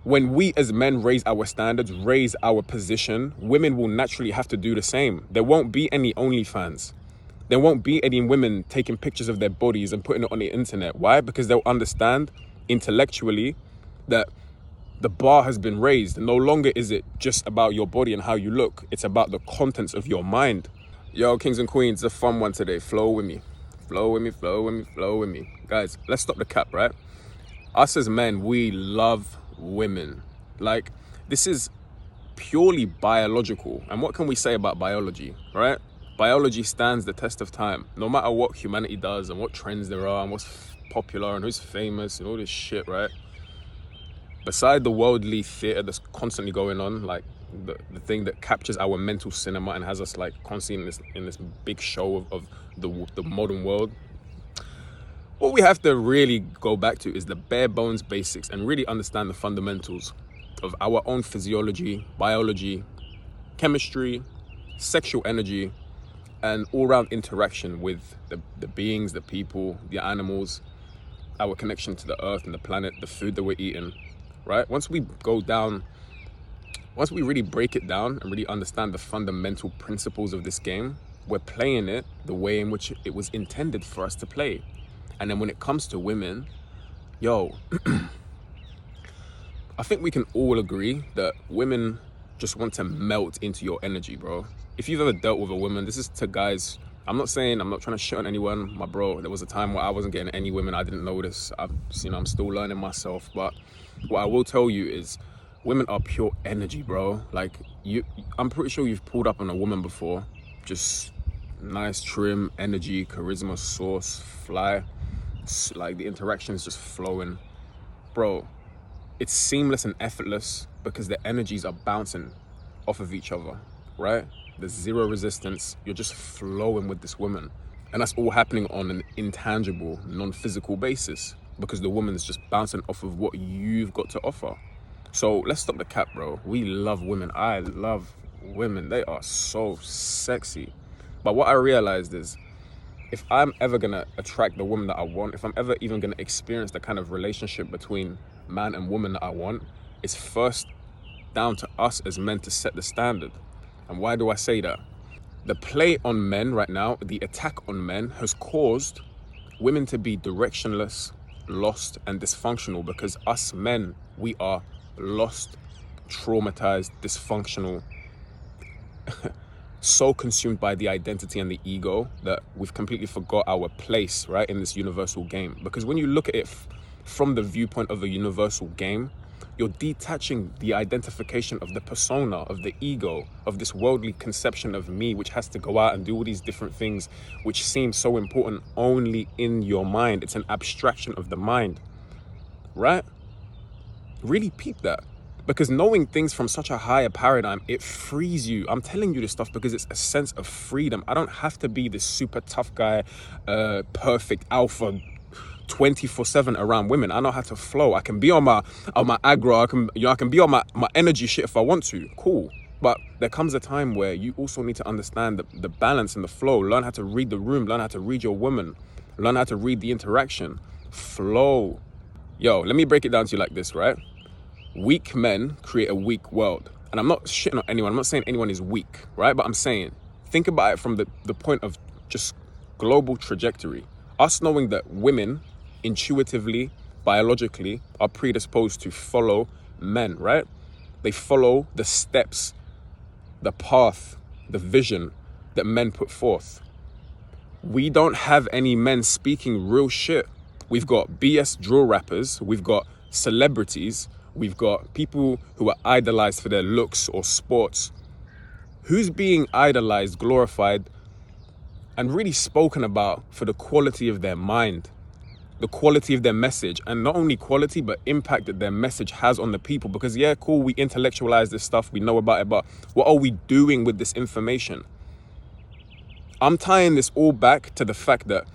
When we as men raise our standards, raise our position, women will naturally have to do the same. There won't be any OnlyFans. There won't be any women taking pictures of their bodies and putting it on the internet. Why? Because they'll understand intellectually that the bar has been raised. No longer is it just about your body and how you look. It's about the contents of your mind. Yo, kings and queens, it's a fun one today. Flow with me. Flow with me, flow with me, flow with me. Guys, let's stop the cap, right? Us as men, we love women. Like, this is purely biological. And what can we say about biology, right? Biology stands the test of time. No matter what humanity does and what trends there are and what's popular and who's famous and all this shit, right? Beside the worldly theater that's constantly going on, like the thing that captures our mental cinema and has us like constantly in this big show of the modern world, what we have to really go back to is the bare bones basics and really understand the fundamentals of our own physiology, biology, chemistry, sexual energy, and all-round interaction with the beings, the people, the animals, our connection to the earth and the planet, the food that we're eating, right? Once we really break it down and really understand the fundamental principles of this game, we're playing it the way in which it was intended for us to play. And then when it comes to women, yo, I think we can all agree that women just want to melt into your energy, bro. If you've ever dealt with a woman, this is to guys, I'm not trying to shit on anyone, my bro. There was a time where I wasn't getting any women. I didn't know this. I'm still learning myself. But what I will tell you is women are pure energy, bro. Like, I'm pretty sure you've pulled up on a woman before. Just nice, trim, energy, charisma, sauce, fly. It's like the interaction is just flowing. Bro, it's seamless and effortless because the energies are bouncing off of each other, right? There's zero resistance. You're just flowing with this woman. And that's all happening on an intangible, non-physical basis because the woman is just bouncing off of what you've got to offer. So let's stop the cap, bro. We love women. I love women. They are so sexy. But what I realized is if I'm ever going to attract the woman that I want, if I'm ever even going to experience the kind of relationship between man and woman that I want, it's first down to us as men to set the standard. And why do I say that? The play on men right now, the attack on men has caused women to be directionless, lost, and dysfunctional because us men, we are lost, traumatized, dysfunctional, so consumed by the identity and the ego that we've completely forgot our place, right, in this universal game. Because when you look at it from the viewpoint of a universal game, you're detaching the identification of the persona, of the ego, of this worldly conception of me, which has to go out and do all these different things, which seem so important only in your mind. It's an abstraction of the mind, right? Really peep that. Because knowing things from such a higher paradigm, it frees you. I'm telling you this stuff because it's a sense of freedom. I don't have to be this super tough guy, perfect alpha, 24/7 around women. I know how to flow. I can be on my aggro. I can be on my energy shit if I want to. Cool. But there comes a time where you also need to understand the balance and the flow. Learn how to read the room. Learn how to read your woman. Learn how to read the interaction. Flow. Yo, let me break it down to you like this, right? Weak men create a weak world. And I'm not shitting on anyone. I'm not saying anyone is weak, right? But I'm saying, think about it from the point of just global trajectory. Us knowing that women intuitively, biologically, are predisposed to follow men, right? They follow the steps, the path, the vision that men put forth. We don't have any men speaking real shit. We've got BS drill rappers, we've got celebrities, we've got people who are idolized for their looks or sports. Who's being idolized, glorified, and really spoken about for the quality of their mind, the quality of their message, and not only quality, but impact that their message has on the people? Because yeah, cool, we intellectualize this stuff, we know about it, but what are we doing with this information? I'm tying this all back to the fact that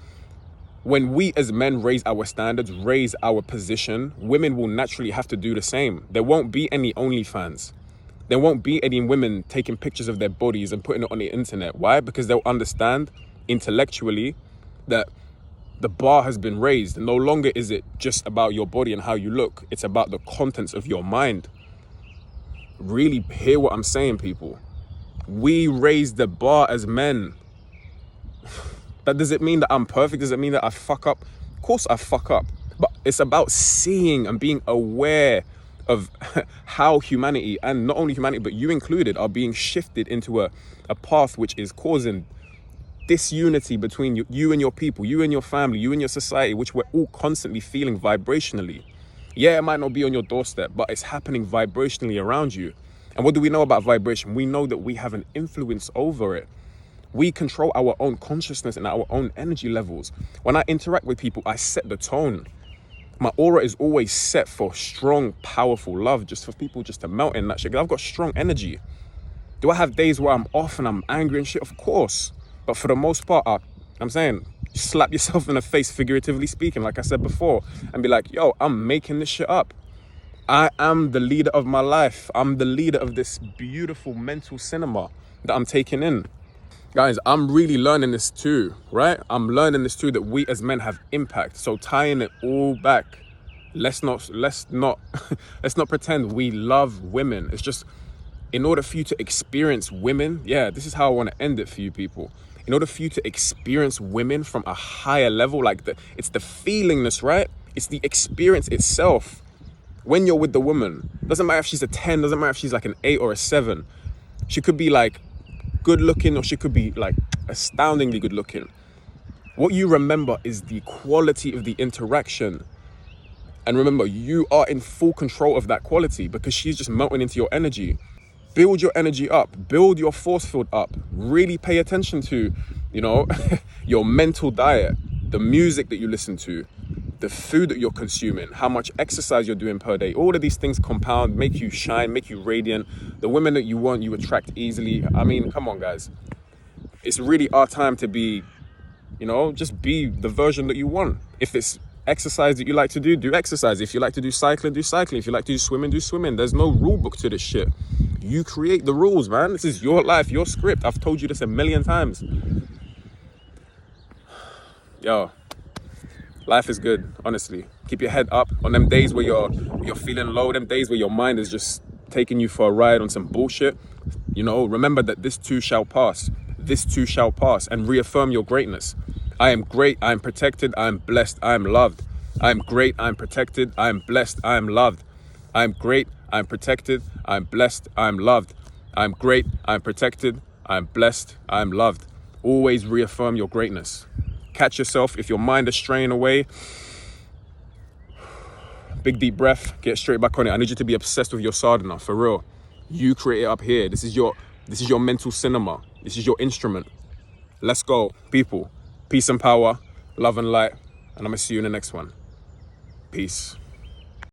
when we as men raise our standards, raise our position, women will naturally have to do the same. There won't be any OnlyFans. There won't be any women taking pictures of their bodies and putting it on the internet. Why? Because they'll understand intellectually that The bar has been raised. No longer is it just about your body and how you look. It's about the contents of your mind. Really hear what I'm saying, people. We raise the bar as men. Does it mean that I'm perfect? Does it mean that I fuck up? Of course I fuck up. But it's about seeing and being aware of how humanity, and not only humanity, but you included, are being shifted into a path which is causing disunity between you and your people, you and your family, you and your society, which we're all constantly feeling vibrationally. Yeah, it might not be on your doorstep, but it's happening vibrationally around you. And what do we know about vibration? We know that we have an influence over it. We control our own consciousness and our own energy levels. When I interact with people, I set the tone. My aura is always set for strong, powerful love, just for people just to melt in that shit. I've got strong energy. Do I have days where I'm off and I'm angry and shit? Of course. But for the most part, I'm saying, slap yourself in the face, figuratively speaking, like I said before, and be like, yo, I'm making this shit up. I am the leader of my life. I'm the leader of this beautiful mental cinema that I'm taking in. Guys, I'm really learning this too, right? I'm learning this too, that we as men have impact. So tying it all back, let's not pretend we love women. It's just, in order for you to experience women, yeah, this is how I want to end it for you people. In order for you to experience women from a higher level, it's the feelingness, right? It's the experience itself. When you're with the woman, doesn't matter if she's a 10, doesn't matter if she's like an 8 or a 7. She could be like good looking, or she could be like astoundingly good looking. What you remember is the quality of the interaction. And remember, you are in full control of that quality, because she's just melting into your energy. Build your energy up, build your force field up. Really pay attention to, your mental diet, the music that you listen to, the food that you're consuming, how much exercise you're doing per day. All of these things compound, make you shine, make you radiant. The women that you want, you attract easily. I mean, come on, guys. It's really our time to be, just be the version that you want. If it's exercise that you like to do exercise. If you like to do cycling, do cycling. If you like to do swimming. There's no rule book to this shit. You create the rules, man. This is your life, your script. I've told you this a million times. Yo, life is good, honestly. Keep your head up on them days where you're feeling low, them days where your mind is just taking you for a ride on some bullshit. Remember that this too shall pass. This too shall pass, and reaffirm your greatness. I am great, I am protected, I am blessed, I am loved. I am great, I am protected, I am blessed, I am loved. I am great, I am protected, I am blessed, I am loved. I am great, I am protected, I am blessed, I am loved. Always reaffirm your greatness. Catch yourself. If your mind is straying away, big deep breath, get straight back on it. I need you to be obsessed with your sadhana, for real. You create it up here. This is your mental cinema. This is your instrument. Let's go, people. Peace and power, love and light, and I'm gonna see you in the next one. Peace.